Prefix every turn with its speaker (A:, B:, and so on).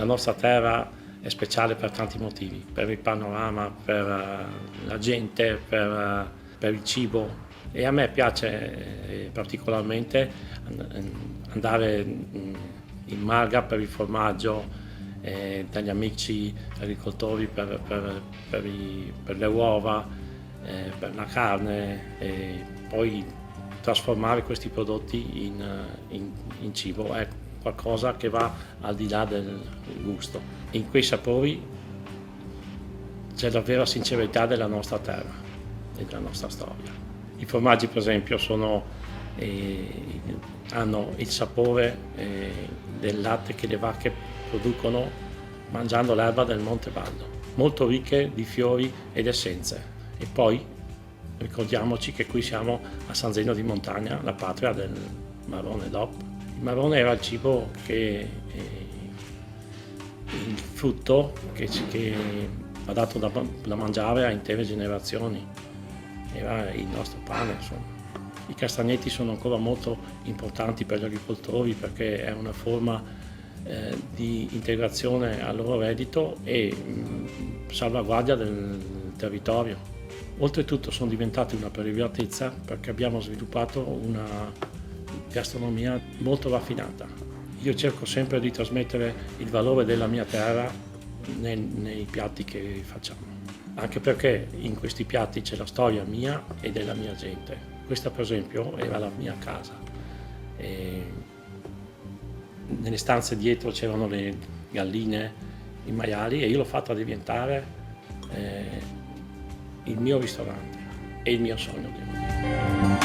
A: nostra terra è speciale per tanti motivi, per il panorama, per la gente, per il cibo, e a me piace particolarmente andare in Marga per il formaggio, dagli amici agricoltori per le uova, per la carne, e poi trasformare questi prodotti in cibo è qualcosa che va al di là del gusto. In quei sapori c'è la vera sincerità della nostra terra e della nostra storia. I formaggi, per esempio, hanno il sapore del latte che le vacche producono mangiando l'erba del Montebaldo, molto ricche di fiori ed essenze. E poi ricordiamoci che qui siamo a San Zeno di Montagna, la patria del marrone DOP. Il marrone era il cibo il frutto che ha dato da mangiare a intere generazioni, era il nostro pane, insomma. I castagnetti sono ancora molto importanti per gli agricoltori perché è una forma di integrazione al loro reddito e salvaguardia del territorio. Oltretutto sono diventati una prelibatezza perché abbiamo sviluppato una gastronomia molto raffinata. Io cerco sempre di trasmettere il valore della mia terra nei piatti che facciamo, anche perché in questi piatti c'è la storia mia e della mia gente. Questa, per esempio, era la mia casa. Nelle stanze dietro c'erano le galline, i maiali, e io l'ho fatta diventare il mio ristorante e il mio sogno.